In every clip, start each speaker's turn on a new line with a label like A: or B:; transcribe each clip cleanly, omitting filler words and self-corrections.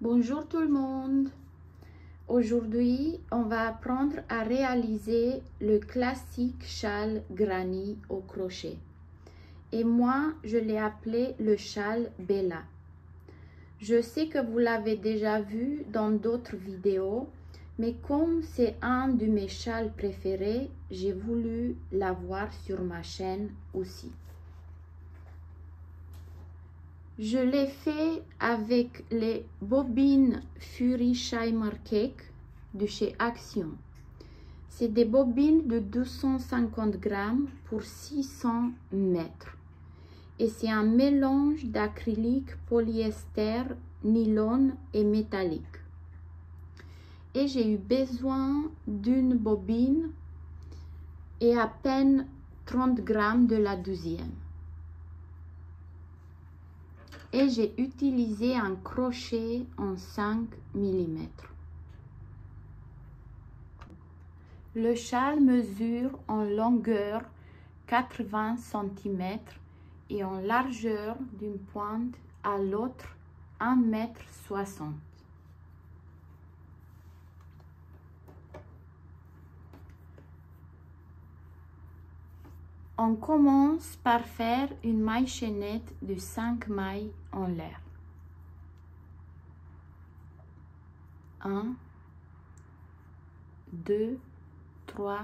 A: Bonjour tout le monde. Aujourd'hui, on va apprendre à réaliser le classique châle granny au crochet. Et moi, je l'ai appelé le châle Bella. Je sais que vous l'avez déjà vu dans d'autres vidéos, mais comme c'est un de mes châles préférés, j'ai voulu l'avoir sur ma chaîne aussi. Je l'ai fait avec les bobines Fury Shimmer Cake de chez Action. C'est des bobines de 250 grammes pour 600 mètres. Et c'est un mélange d'acrylique, polyester, nylon et métallique. Et j'ai eu besoin d'une bobine et à peine 30 grammes de la 12e. Et j'ai utilisé un crochet en 5 mm. Le châle mesure en longueur 80 cm et en largeur d'une pointe à l'autre 1,60 m. On commence par faire une maille chaînette de 5 mailles en l'air. 1, 2, 3,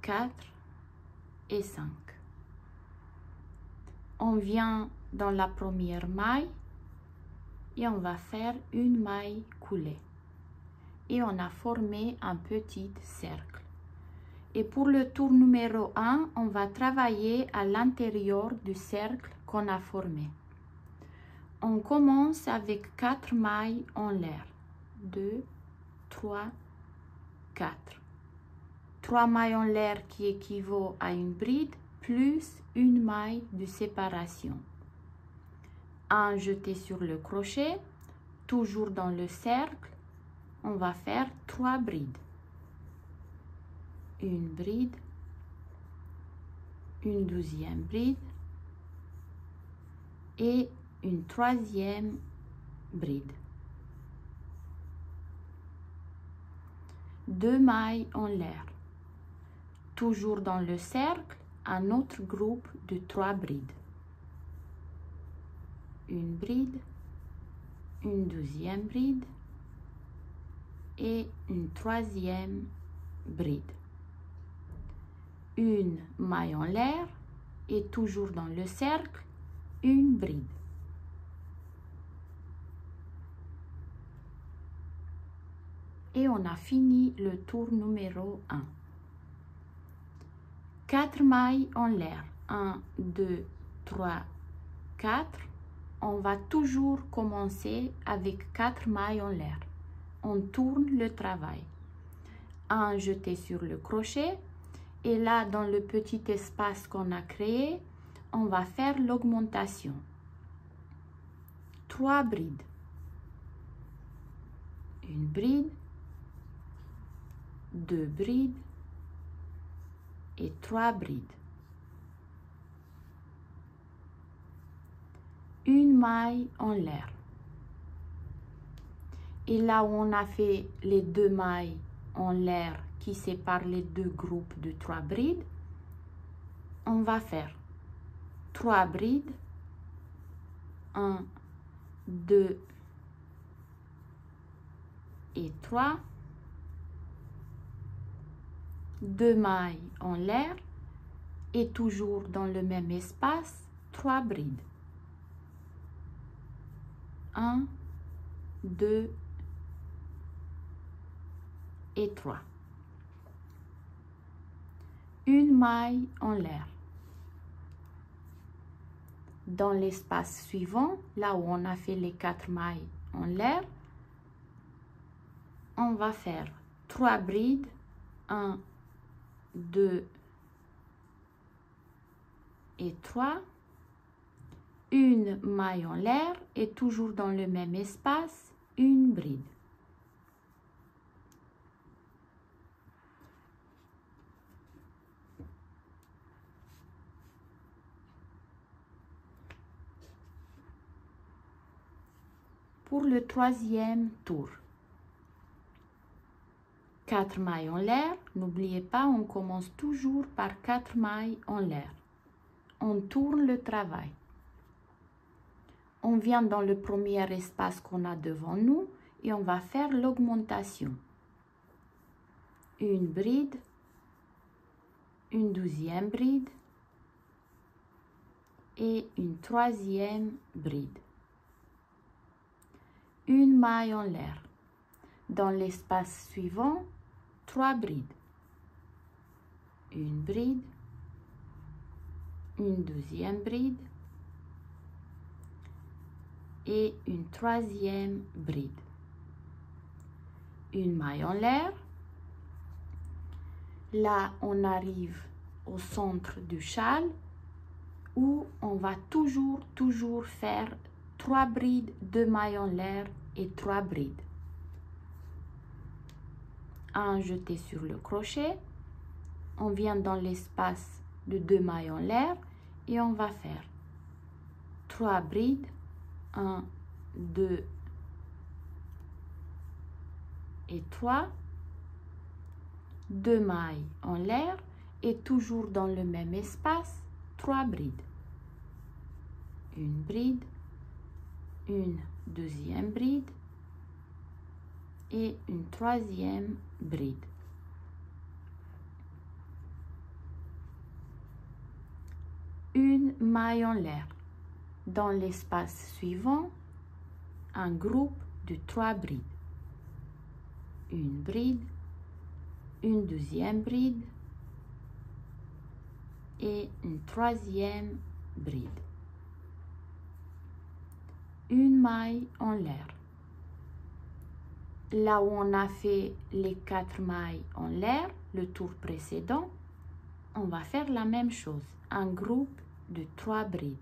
A: 4 et 5. On vient dans la première maille et on va faire une maille coulée. Et on a formé un petit cercle. Et pour le tour numéro 1, on va travailler à l'intérieur du cercle qu'on a formé. On commence avec 4 mailles en l'air. 2, 3, 4. 3 mailles en l'air qui équivaut à une bride plus une maille de séparation. Un jeté sur le crochet, toujours dans le cercle, on va faire 3 brides. Une bride, une 12e bride et une 3e bride. 2 mailles en l'air. Toujours dans le cercle, un autre groupe de 3 brides. Une bride, une 12e bride et une 3e bride. Une maille en l'air et toujours dans le cercle, une bride. Et on a fini le tour numéro 1. 4 mailles en l'air. 1, 2, 3, 4. On va toujours commencer avec 4 mailles en l'air. On tourne le travail. Un jeté sur le crochet. Et là, dans le petit espace qu'on a créé, on va faire l'augmentation. 3 brides. Une bride, 2 brides et 3 brides. Une maille en l'air. Et là où on a fait les 2 mailles en l'air qui séparent les 2 groupes de 3 brides, on va faire 3 brides, 1, 2 et 3, 2 mailles en l'air et toujours dans le même espace, 3 brides. 1, 2 et 3. Une maille en l'air. Dans l'espace suivant, là où on a fait les 4 mailles en l'air, on va faire 3 brides, 1, 2 et 3, une maille en l'air et toujours dans le même espace, une bride. pour le troisième tour. 4 mailles en l'air. N'oubliez pas, on commence toujours par 4 mailles en l'air. On tourne le travail. On vient dans le premier espace qu'on a devant nous et on va faire l'augmentation. Une bride, une deuxième bride et une troisième bride. Une maille en l'air. Dans l'espace suivant, 3 brides. Une bride, une deuxième bride et une troisième bride. Une maille en l'air. Là, on arrive au centre du châle où on va toujours faire 3 brides, 2 mailles en l'air et 3 brides. Un jeté sur le crochet. On vient dans l'espace de 2 mailles en l'air et on va faire 3 brides. 1, 2 et 3. 2 mailles en l'air et toujours dans le même espace, 3 brides. Une bride, une deuxième bride et une troisième bride. Une maille en l'air. Dans l'espace suivant, un groupe de 3 brides. Une bride, une deuxième bride et une troisième bride. Une maille en l'air. Là où on a fait les 4 mailles en l'air, le tour précédent, on va faire la même chose. Un groupe de 3 brides.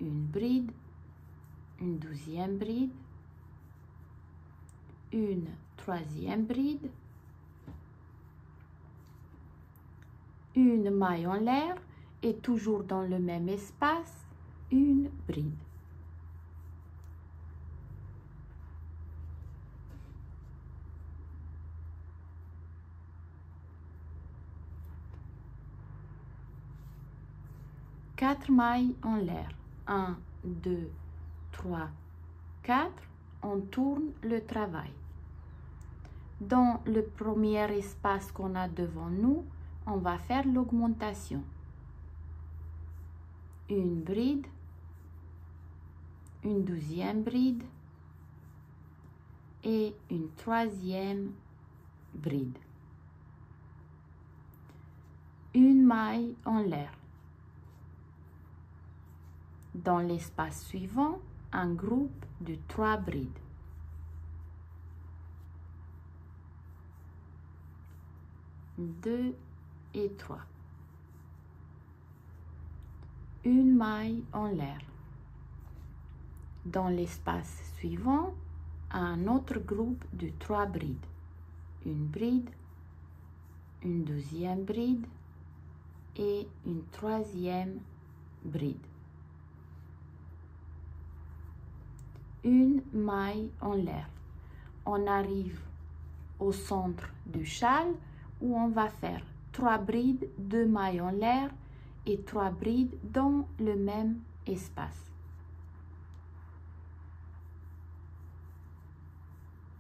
A: Une bride, une deuxième bride, une troisième bride, une maille en l'air et toujours dans le même espace, une bride. Quatre mailles en l'air. 1, 2, 3, 4. On tourne le travail. Dans le premier espace qu'on a devant nous, on va faire l'augmentation. Une bride, une deuxième bride et une troisième bride. Une maille en l'air. Dans l'espace suivant, un groupe de 3 brides. Deux et 3. Une maille en l'air. Dans l'espace suivant, un autre groupe de 3 brides. Une bride, une deuxième bride et une troisième bride. Une maille en l'air. On arrive au centre du châle où on va faire 3 brides, 2 mailles en l'air et 3 brides dans le même espace.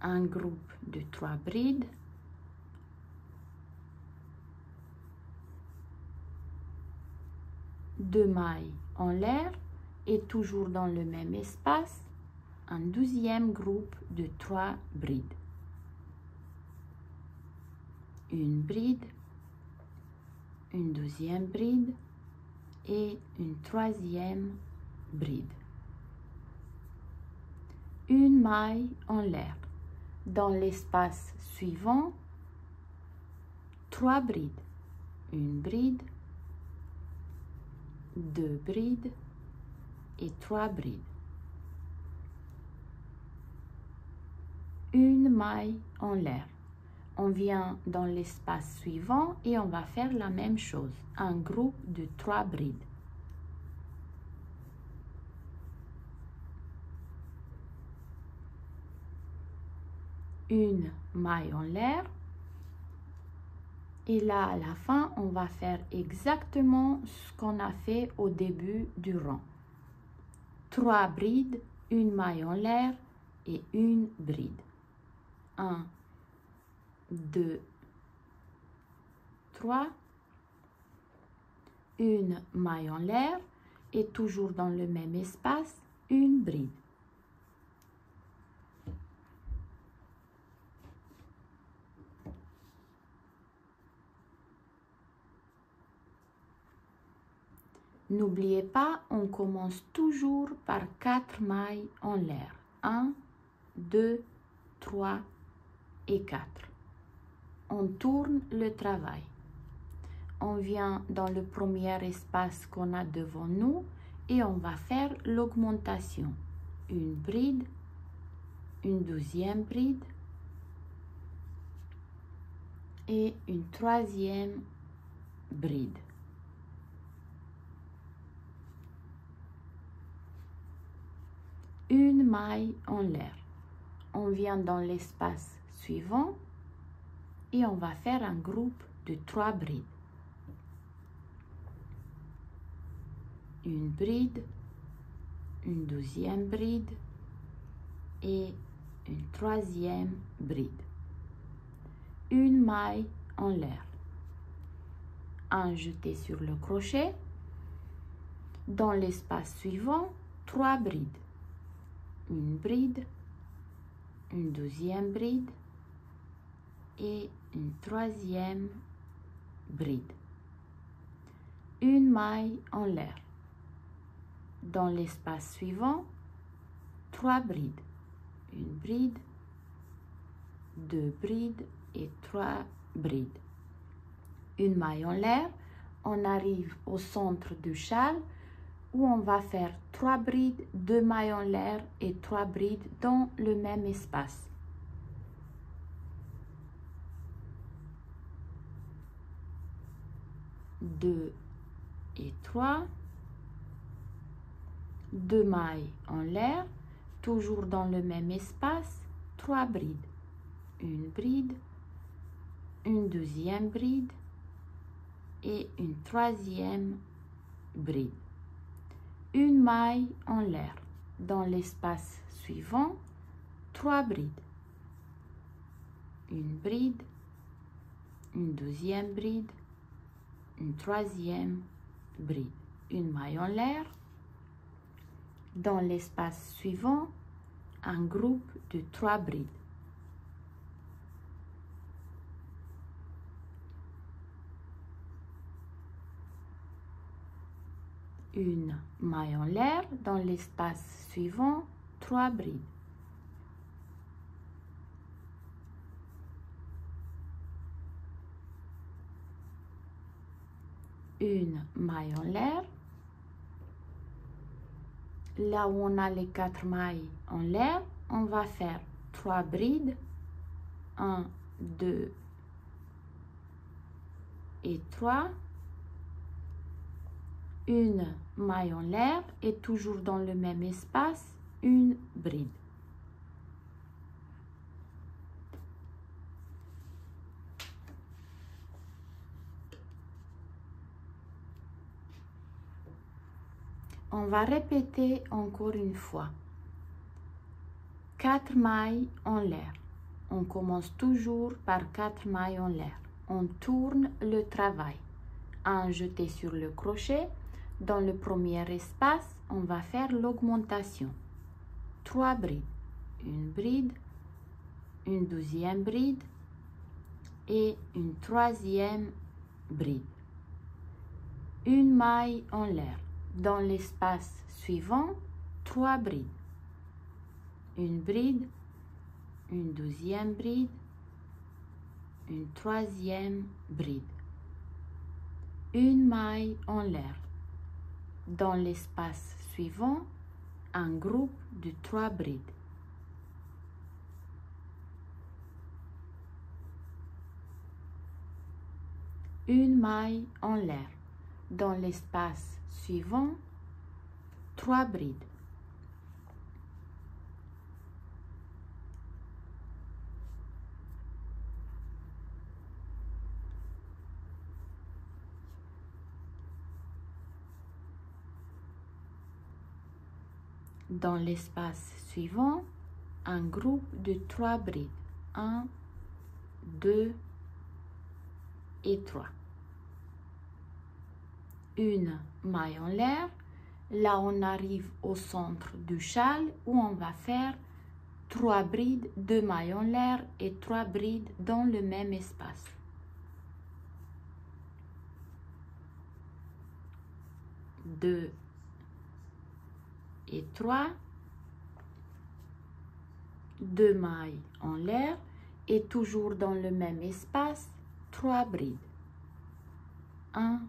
A: Un groupe de 3 brides. Deux mailles en l'air et toujours dans le même espace, un deuxième groupe de 3 brides. Une bride, une deuxième bride et une troisième bride. Une maille en l'air. Dans l'espace suivant, 3 brides. Une bride, 2 brides et 3 brides. Une maille en l'air. On vient dans l'espace suivant et on va faire la même chose. Un groupe de 3 brides. une maille en l'air. Et là, à la fin, on va faire exactement ce qu'on a fait au début du rang. 3 brides, une maille en l'air et une bride. 1, 2, 3. Une maille en l'air et toujours dans le même espace, une bride. N'oubliez pas, on commence toujours par 4 mailles en l'air. 1, 2, 3 et 4. On tourne le travail. On vient dans le premier espace qu'on a devant nous et on va faire l'augmentation. Une bride, une deuxième bride et une troisième bride. Une maille en l'air. On vient dans l'espace suivant et on va faire un groupe de 3 brides. Une bride, une deuxième bride et une troisième bride. Une maille en l'air. Un jeté sur le crochet. Dans l'espace suivant, 3 brides. Une bride, une deuxième bride et une troisième bride. Une maille en l'air. Dans l'espace suivant, 3 brides. Une bride, 2 brides et 3 brides. Une maille en l'air. On arrive au centre du châle où on va faire 3 brides, 2 mailles en l'air et 3 brides dans le même espace. Deux et 3. 2 mailles en l'air, toujours dans le même espace, 3 brides. Une bride, une deuxième bride et une troisième bride. Une maille en l'air. Dans l'espace suivant, 3 brides. Une bride, une deuxième bride, une troisième bride. Une maille en l'air. Dans l'espace suivant, un groupe de 3 brides. Une maille en l'air. Dans l'espace suivant, 3 brides. Une maille en l'air. Là où on a les 4 mailles en l'air, on va faire 3 brides. 1, 2 et 3. Une maille en l'air et toujours dans le même espace, une bride. On va répéter encore une fois. 4 mailles en l'air. On commence toujours par 4 mailles en l'air. On tourne le travail. Un jeté sur le crochet. Dans le premier espace, on va faire l'augmentation. 3 brides. Une bride, une deuxième bride et une troisième bride. Une maille en l'air. Dans l'espace suivant, 3 brides. Une bride, une deuxième bride, une troisième bride. Une maille en l'air. Dans l'espace suivant, un groupe de 3 brides. Une maille en l'air. Dans l'espace suivant, 3 brides. Dans l'espace suivant, un groupe de 3 brides. 1, 2 et 3. Une maille en l'air. Là, on arrive au centre du châle où on va faire 3 brides, 2 mailles en l'air et 3 brides dans le même espace. Deux et 3, 2 mailles en l'air et toujours dans le même espace, 3 brides. 1,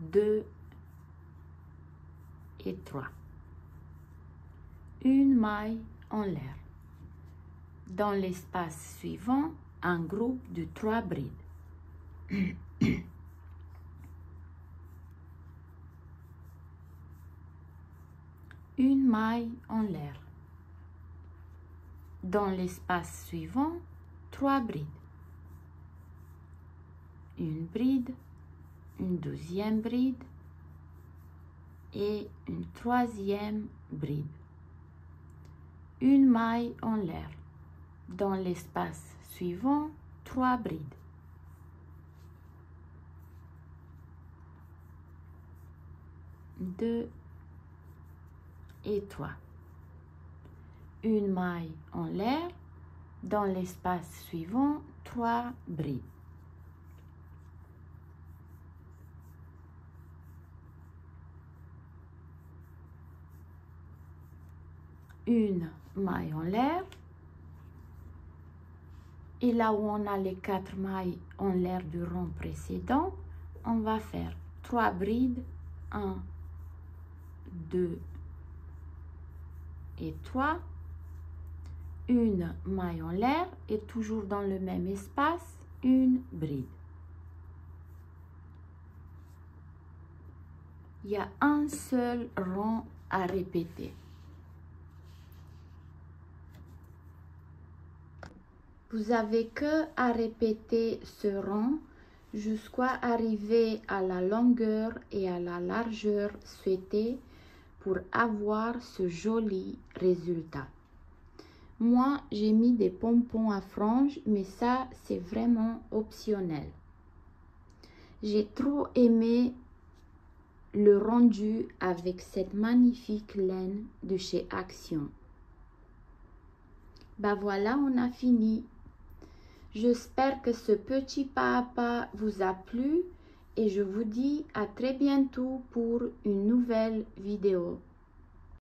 A: 2 et 3. Une maille en l'air. Dans l'espace suivant, un groupe de 3 brides. Une maille en l'air. Dans l'espace suivant, 3 brides. Une bride, une deuxième bride et une troisième bride. Une maille en l'air. Dans l'espace suivant, 3 brides. Deux et 3. Une maille en l'air. Dans l'espace suivant, 3 brides. Une maille en l'air. Et là où on a les 4 mailles en l'air du rang précédent, on va faire 3 brides. 1, 2 et 3. Une maille en l'air et toujours dans le même espace, une bride. Il y a un seul rang à répéter. Vous avez que à répéter ce rang jusqu'à arriver à la longueur et à la largeur souhaitées pour avoir ce joli résultat. Moi, j'ai mis des pompons à franges, mais ça, c'est vraiment optionnel. J'ai trop aimé le rendu avec cette magnifique laine de chez Action. Ben voilà, on a fini. J'espère que ce petit pas à pas vous a plu et je vous dis à très bientôt pour une nouvelle vidéo.